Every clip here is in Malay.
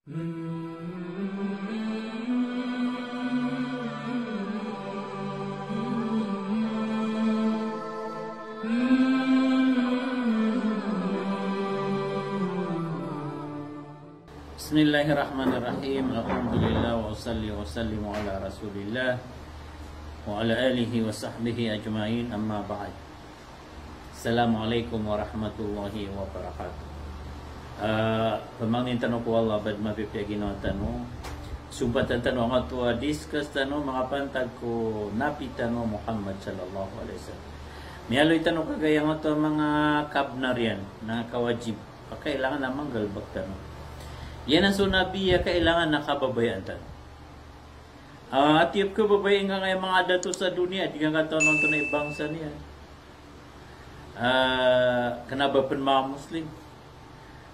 Bismillahirrahmanirrahim. Alhamdulillah wa usalli wa sallimu ala Rasulillah wa ala alihi wa sahbihi ajma'in, amma ba'd. Assalamualaikum warahmatullahi wabarakatuh. Pemangin tanong ko Allah bad mapipiyaginaw tanong. Sumpatan tanong nga tuwa discuss tanong mga pantag ko napi tanong Muhammad sallallahu alaihi wasallam. Miyaloy tanong kagaya nga to mga kabnarian na kawajib. Kailangan namang galbak tanong. Yan ang sunabiya kailangan nakababayan tan. At yung kababayan nga ngayon mga dato sa dunia, di nga katanon to na ibangsa niya. Kanabapan mga Muslim.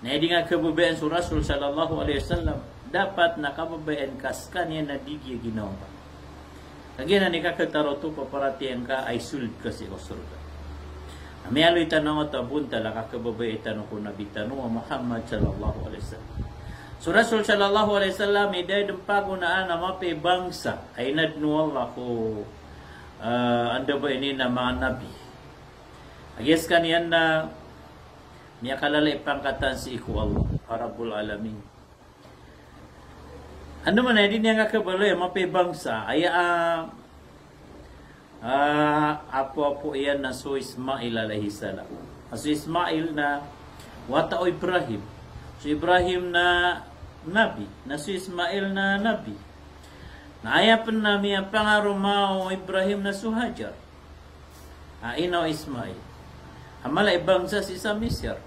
Na di nga kababayan sa Rasul sallallahu alaihi wasallam, dapat nakababayan kas kanya na di giya ginawa. Kagyan na ni kakataro to paparatiyan ka ay sulid kasi o surga. May aloy tanong at abunta la kakababayan tanong ko nabitanong Muhammad sallallahu alaihi wasallam. So Rasul sallallahu alaihi wasallam iday dumpago na mapi bangsa ay nadnuwala ko anda ba ini na mga nabi. Agis kaniyan na niya kalala ipangkatan si iku Allah Rabbul Alamin. Ano man ay di niya nga kabalo mapi bangsa ay apo iyan na so Ismail alaihi salam. So Ismail na wata o Ibrahim. So Ibrahim na nabi, na si Ismail na nabi. Naayapan namin ang pangarumao Ibrahim na suhajar. Inaw Ismail. Amala ibangsa si sa Misir.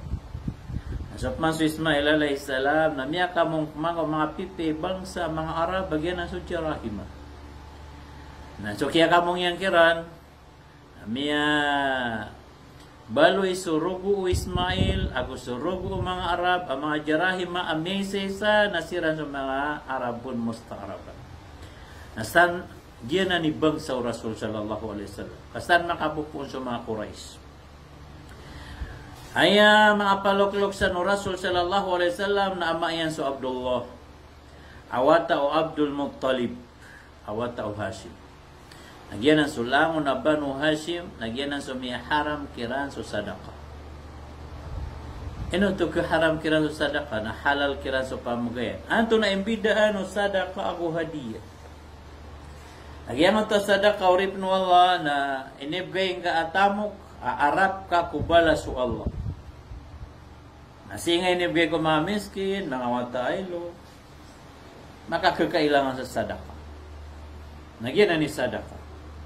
Nasap man si Ismail alayhi salam na miya kamong mga pipi bangsa mga Arab bagyan na sudya rahima. Na so kaya kamong yang kiran miya baloy surugo Ismail, ako surugo mga Arab, ang mga jarahima amese sa nasiran sa mga Arabon musta'araban. Nasan, diyan na ni bangsa Rasul sallallahu alaihi wasallam. Kasan makapupun sa mga Quraysh. Ay mga paluklok sa Rasul sallallahu alaihi wasallam na ama yan so Abdullah. Awata o Abdul Muttalib. Awata o Hashim. Nagyan ang sulangon na Banu Hashim, nagyan ang sumiharam kiran sa sadaka. Ino to ka haram kiran sa sadaka, na halal kiran sa pamugayan. Anto na imbidaan o sadaka ako hadiya. Nagyan ang to sadaka, urip no Allah, na inibgayin ka atamok, aarap ka kubala sa Allah. Nasingay inibgay ko mga miskin, mga wataylo, makakakailangan sa sadaka. Nagyan na ni sadaka.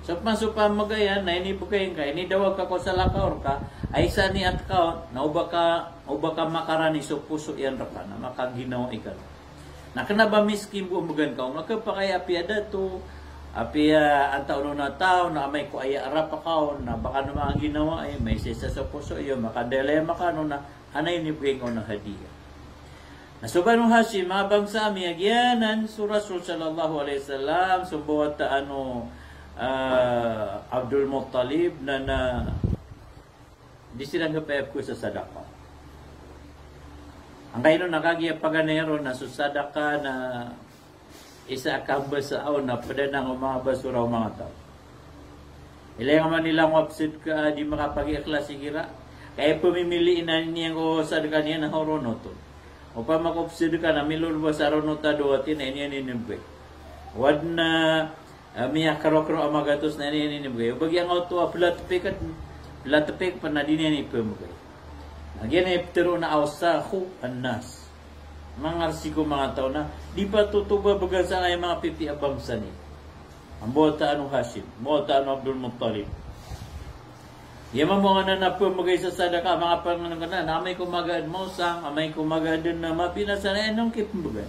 So pasupa magayan na inibukayin ka, inidawag ka ko sa lakaor ka, ay isa ni at ka, na uba ka makarani so puso yan raka, na makaginawa ikan. Na kanaba miskin bumugan ka, makapakaya api adato, api ang taon na tao, na may ko ay arap ka, na baka naman ang ginawa ay may sisa sa puso iyo, makadilema ka, no, na anay nibigay ko ng hadiya. Nasuban ng Hashim, mabang sa amin, agyanan, so Rasul sallallahu alaihi wasallam, subuhat Abdul Muttalib na di silang kapayap ko sa sadaka. Ang kayo nakagiya paganero na sa sadaka na isa kamba sa aw na pada nang umabasura mga tao. Ilang man nilang wapsit ka di makapag-ikhlas sigira. Kaya pumimiliin na niya ko sadaka niya na horonoto. O pa makopsid ka na milulwa sa ronota doatin na niya ninibwe. Wad na miya karokro amagatos na ninibwe. Bagi ang auto platpik pa na din yan ipumugay. Nagyan ay ptero na awsahu annas. Mga arsiko mga tao na di pa tutuba baga sa ay mga pipi abangsa ni. Ang bota anong Hashim, bota anong Abdul Muttalib. Yaman mo nga na pumugay sa sadaka, mga pangalan na, na may kumagad mo sang, may kumagad na mapinasan ay anong kipumugay.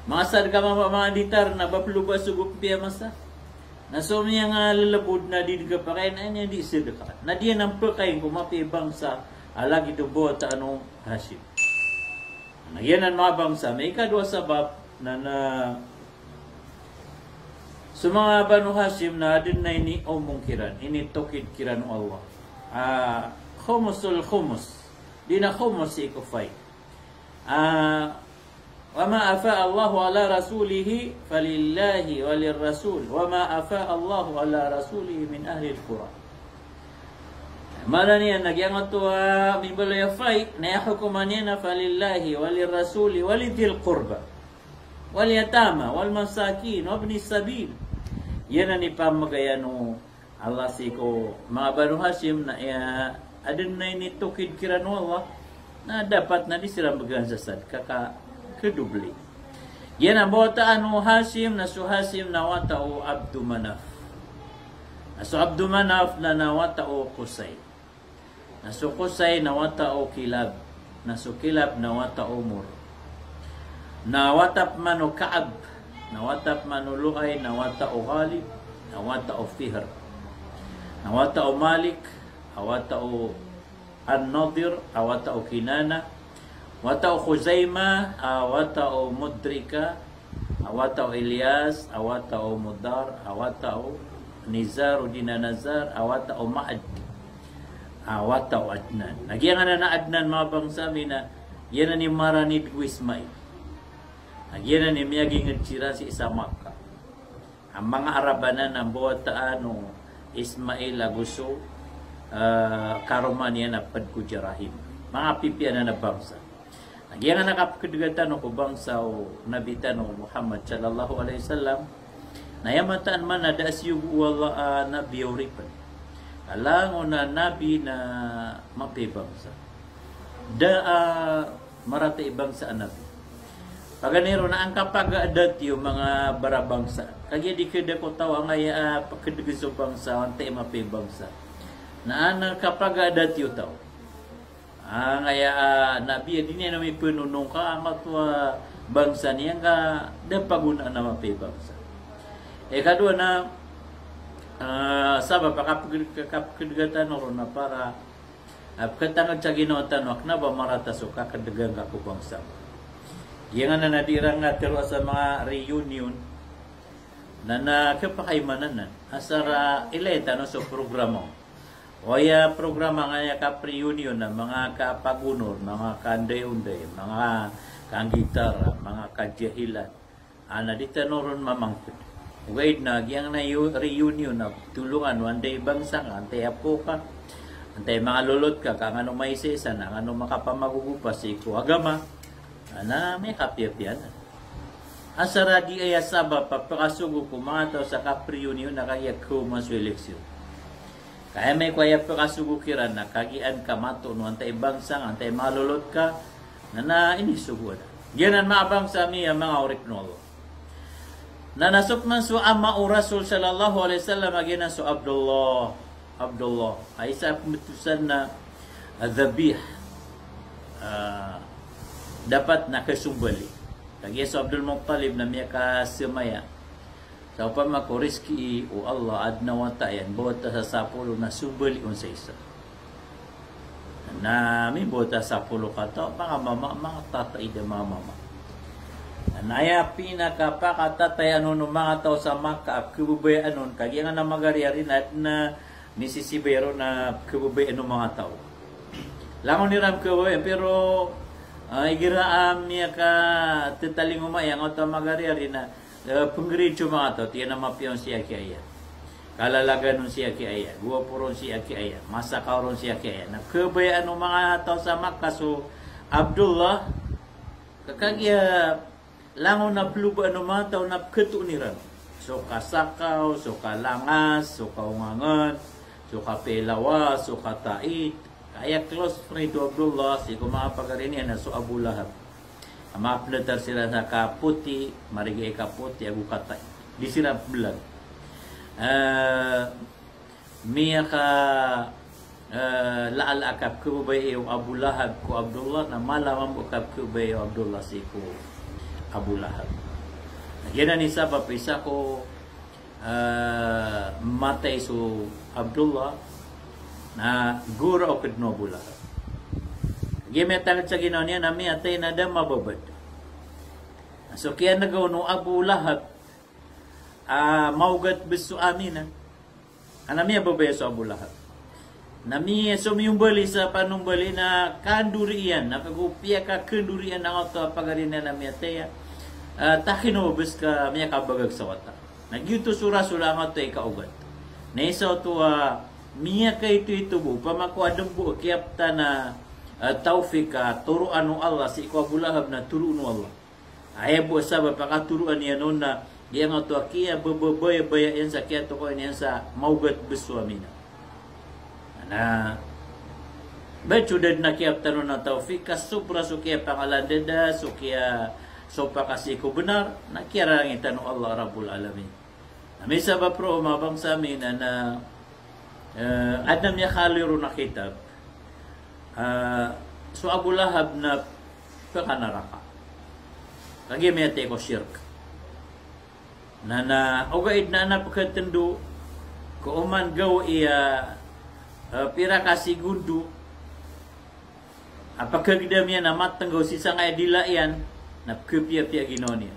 Mga sadaka mga ditar na bapluba sugup piya masa. Naso niya nga lalabod na din ka pa kayo na niya di sadaka. Na diyan ang pakain kumapibang sa alagi ito bota anong Hashim. Nagyanan mga bangsa, may ikadwa sabab na sa mga Banu Hashim na din na ini omong kiran, ini tokid kiran Allah. Khumusul khumus. Di na khumus ikufay. وَمَا أَفَاءَ اللَّهُ عَلَى رَسُولِهِ فَلِلَّهِ وَلِلرَّسُولِ وَمَا أَفَاءَ اللَّهُ عَلى رَسُولِهِ مِنْ أَهْلِ الْقُرَى. Mana niya nagyangat to mimbalo ya fight na hukuman niya na falillahi walirrasuli walidil qurba wal yatama wal masakin wa ibnis sabil. Yan ni pamagayano Allah siko mga Banu Hashim na adun na ini tukid kirano Allah na dapat na di sila magansasad kaka kedubli. Yan ang bota anu Hashim na su Hashim na watao Abdu Manaf. Na su Abdu Manaf na nawatao Qusay. Na su Qusay na watao Kilab. Na su Kilab na watao Mur. Na watap mano Kaab. Na watap mano Luay. Na watao Ghalib. Na watao Fihr. Na watao Malik. Awatao An-Nadir. Awatao Kinana. Watao Khuzaimah, awatao Mudrika, awatao Ilyas, awatao Mudar, awatao Nizar, Udina Nazar, awatao Ma'ad, awatao Adnan. Nagyan na Adnan mga bangsa na yan na ni Maranid Wismay. Nagyan na ni Miyaging Nagtsira si Isamaka. Ang mga Arabanan ng buwataan no Ismail Aguso, Karuman yan na Padkujarahim. Mga pipian na bangsa. Nagyan nga nakapagkadagatan ko bangsa o nabitan o Muhammad sallallahu alaihi wasallam na yamataan man na daas yung wala nabi o ripan. Alango na nabi na mapibangsa. Marata ibangsa nabi. Paganero na ang kapag-adat yung mga barabangsa. Kaya di kada ko tawa nga pagkadagiso bangsa ante mapibangsa. Na ang kapag-adat yung tao. Ngaya nabi din niya na may pinunong ka ang atwa bangsa niya nga paguna na mapibangsa. Kadua na sabab kapagkadagatan ron na para katangad sa ginootan wak na ba marata so kakadagang kakubangsa. Yan nga na nadirang nga tiro sa mga reunion na nakapakaimanan asara ileta no so programa. Waya programa nga ka-reunion na mga kapagunor, mga kanday-unday, mga kanggitar, mga kajahilan. Ana dito noron mamangkot. Wait na, yang na reunion na tulungan, wanda ibang sang, antay apo ka, antay mga lulot ka, kang ano may sisa na, ano makapamagugupas, iko agama, na may kapyapian. Asara di ay asaba, papakasugo ko mga tao sa ka-reunion na kaya ko mas eleksyon. Kaya may kwaya pakasugukiran na kagian ka mato no antay bangsang antay malulot ka na inisugo na. Ginan maabang sa miya mga oripnolo. Na nasuk man su ama o Rasul sallallahu alaihi wasallam agina su Abdullah ay sa mutusan na dhabih dapat nakasumbali. Kaya su Abdul Muttalib na miya ka sumaya. Sa upang makoriski o Allah adna wata yan, bota sa sapulo na subali unsa isa. Na may bota sa sapulo ka to, mga mama, mga tatay da mga mama. Naya pinakapakatatay ano ng mga tao sa maka, kububay anon, kaya nga na magariarin at na nisisibero na kububay ano mga tao. Langon ni Ram kububay, pero igiraam niya ka titaling umayang o ta magariarin na penggerejo mga to, tiyan na mapiyon siya kaya. Kalalaga nun siya kaya. Guwapo ron siya kaya. Masakaw ron siya kaya. Nagkabayaan ng mga tao sa Makkah. So, Abdullah, kakagya, langon na pluba ng mga tao na ketuniran. So, kasakaw, so kalangas, so kaungangan, so kapelawa, so katait. Kaya close friend to Abdullah, si kumapagarin na so Abu Lahab. Maapletar sila sa kaputi, marigay kaputi, agu katay. Di sila bulag. Miya ka laal akap kubay yung Abu Lahab ko Abdullah na malamang akap kubay yung Abdullah si ko Abu Lahab. Yan ni sabab isa ko matay so Abdullah na gura o kadno Abu Lahab. Gimetang sa ginawa niya na atay na da mababad. So kaya nagaw no Abu Lahab maugat beso amin. Anamiya babaya sa Abu Lahab. Nami sumiyumbali sa panumbali na kandurian, nakagupia ka kandurian na ito pagarina na miya teya. Takinobes ka miya kabagag sa wata. Nagyuto sura-sura nga ito ikaugat. Naisa ito miya ka ito bu, pamakuadang bu, kiyapta na taufik ka, turuan ng Allah, si ikwabulahab na turuan ng Allah. Ayaw bu sabab, pakaturuan niya noon na yang ito kiya bababaya yan sa kiya ito ko yan sa maugat beswamina. Na bacudad na kiyap tanong na taufik kasupra sukiya pangalandada sukiya sopa kasi ko benar na kira lang itanong Allah Rabbul Alamin. May sabab pro mabang sa amin na adam niya kaliru na kitab so Abu Lahab na pakanaraka kagi may ate ko shirk na ugaid na napakatendu ko uman gaw iya pira ka segundo apakah gidamnya na matenggo sisa nga dilayan na kepia-pia ginonia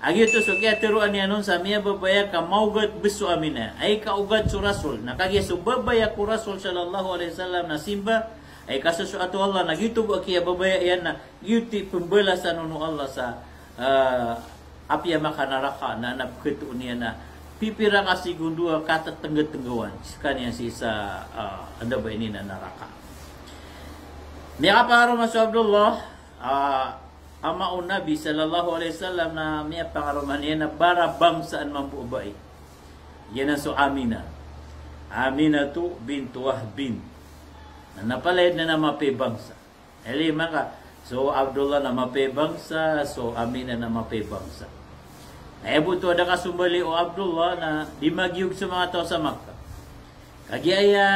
agi to so kaya teruan niya nun sa miya babaya ka maugat besu amina ay kaugat su rasul nakagi so babaya ku rasul sallallahu alaihi wasallam na simba ay kasusuatu Allah na gitu kiya babaya yan na yuti pembalasan nu Allah sa apia makanaraka na napketu niya na pipira ka segundo kata tenggat-tenggawan kanya sisa anda ba ini na neraka. Miya kaparo Mas Abdullah ama un Nabi sallallahu alaihi wasallam na miya pangaruman niya na bara bangsaan mambuubay. Yan ang so Amina. Amina tu bintu Wahbin. Na napalaid na mapibangsa. Eli maka so Abdullah na mapibangsa, so Amina na mapibangsa. Buto ada kasumbali o Abdullah na di magyug sa mga tao sa Makkah. Kagiaya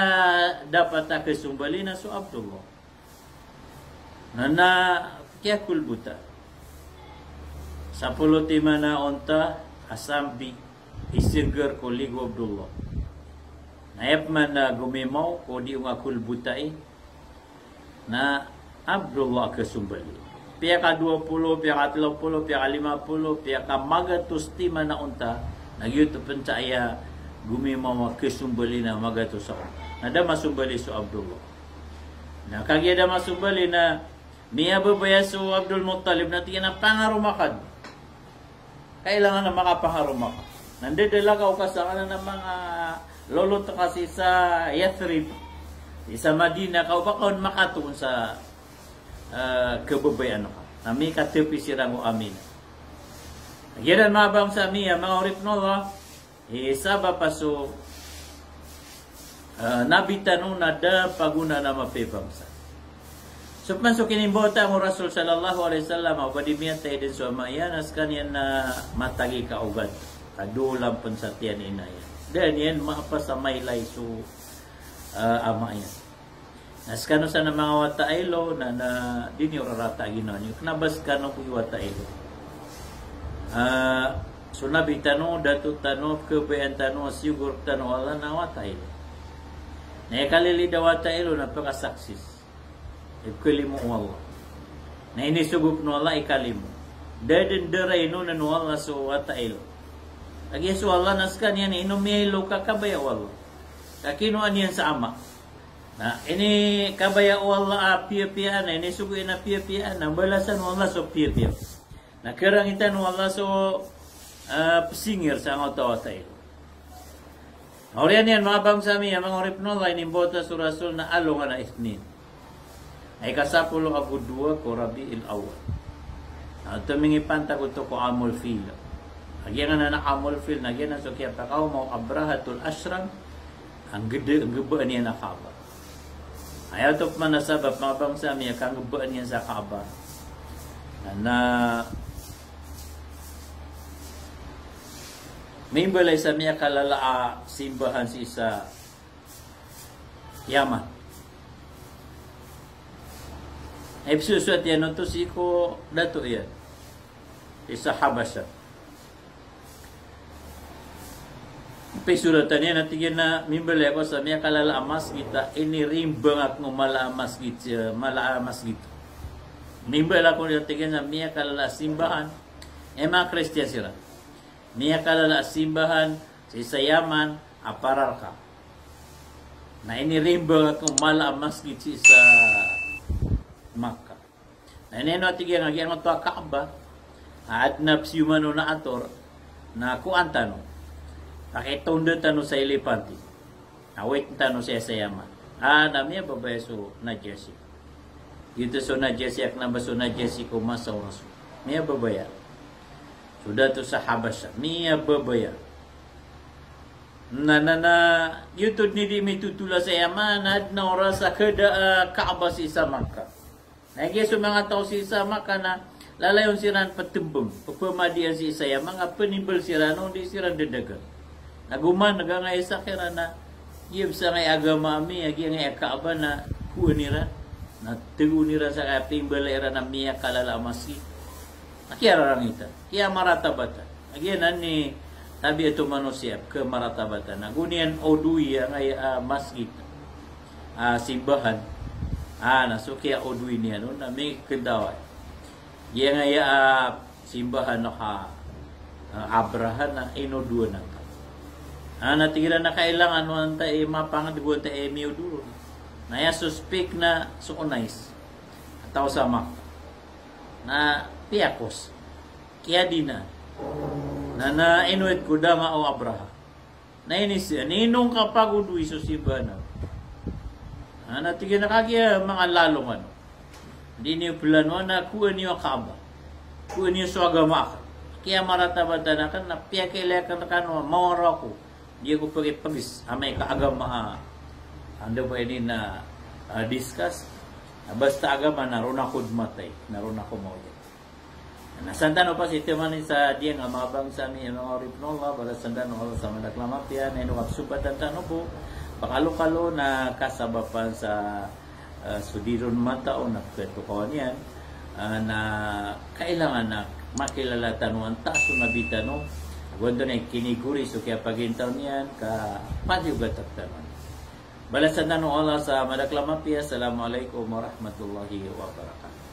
dapat ta kasumbali na so Abdullah. Na kaya kulbuta. Sa pulutima na onta asambi isirgar ko ligo Abdullah. Nayap man na gumimaw ko di nga kulbutai na Abdullah kasumbali. Pia ka 20, pia ka 30, pia ka 50, pia ka magatus tima na unta, nagyuto pencaya gumimaw kasumbali na magatus sa unta. Nada masumbali so Abdullah. Na kagya da masumbali na miya babaya so Abdul Muttalib na tiyan na pangarumakad. Kailangan na makapangarumakad. Nandadala ka sa kanan ng mga lolot kasi sa Yathrib, sa Madina, ka upakon makatun sa kebabayan ka. Nami katipi sirang o amin. Nagyaran mabang sa miya, mga urip nola, isaba pa so nabitano na da paguna na mapibangsa. So man so kinimbota mo Rasul sallallahu alaihi wasallam abadimiya tayo din so amayanas kanyan na matagi ka ugad. Kadulang pun sa tiyan inayan. Dan yan mapasamay so amayan. Naskano sa na mga watailo na dini orarata ginon. Yung knabas ka no pugi watailo. So nabitano datu tano kebayan tano sigur tano Allah na watailo. Na ikalili da watailo na pakasaksis. Ikalimu Allah. Na ini sugup no Allah ikalimu. Dadin deray no na no Allah so watailo. Lagi so Allah naskan yan inumiyelo kakabaya Allah. Kakinuan yan sa ama. Na ini kabaya Allah pia-pia na ini suguin na pia-pia na balasan Allah so pia-pia. Na kerang itan Allah so pesingir sa ang tayo. Orian yan mga bangsa mi mga urip no lain imbota sa Rasul na along na isnin. Ay kasapulo ako 2 ko Rabiul Awwal. Tumingi panta ko to ko amul fil. Agyan na amul fil nagyan so kaya pakaw mo Abrahatul Ashram ang gede ang geba niya na Kaaba. Ayaw to man nasabab mga bangsa mi kang geba niya sa Kaaba. Na may balay sa miya kalala simbahan si sa Yaman. Ipsuswat yan to si ko dato yan. Isa Habasha. Pisuratan yan natigyan na mimbalay ko sa miya kalala masjid ini rimbang at ngumala masjid mala masjid. Mimbalay ko natigyan na miya kalala simbahan. Mga Kristiyan sila. Miya kalala simbahan sa Yaman aparar ka. Na inirimba kung mala ang masjid sa Makkah. Na ineno atigian nga ang to Kaaba at napsiyumano na ator na kuanta no. Pakitunda tano sa Ilipanti. Awit tano sa Sayama. Namia babae so na Jersey. Dito so na Jersey ak namba so na Jersey ko masaw raso. Mia babaya. Sudah to sa Habasha. Mia babaya. Na YouTube ni di mitutula sa yaman at na oras sa kada Kaaba si isa Makkah. Nagi so mga tao si isa Makkah na lalayon siran patembeng. Pagpamadian si isa yaman nga penimbal siran no di siran dedagan. Naguman nagangay sa kira na gib sa ngay agama ami agi ngay Kaaba na kuanira na tigunira sa katimbal era na miya kalala masjid. Nakira rang ita. Kaya maratabata. Again ani sabi ito manusia ke maratabatan. Nagunian odui ang masjid simbahan. Nasukia odui niya no na may kedawai. Yang ay simbahan no Abrahan na inodua na. Natira na kailangan mo anta mapangadibuan ta miyo duro. Naya suspek na suunais. Ataw sama na piyakos. Kaya di na inuit ko dama o Abraha. Na inis ninong kapag udui so simbahan. Natigyan na kagya mga lalong ano. Hindi niyo plano na kuha niyo Kaaba. Kuha niyo sa agama ka. Kaya maratabata na kan na piyakilya ka na kano mawara ko. Hindi ko pagis amay kaagama ando ba ini na discuss. Basta agama naroon ako matay. Naroon ako mawala. Nasandano pa si Timan sa dia nga mabang sa mi mga ripnola para sandano ko sa madaklamapya na ino kapsupat ang tanong po pakalo-kalo na kasabapan sa sudiron mata o nagkatukawan yan na kailangan na makilala tanuan taso na bitano gwando na kiniguri so kaya pagintaw niyan ka padyugat at tanuan balasan na nung Allah sa madaklamapya. Assalamualaikum warahmatullahi wabarakatuh.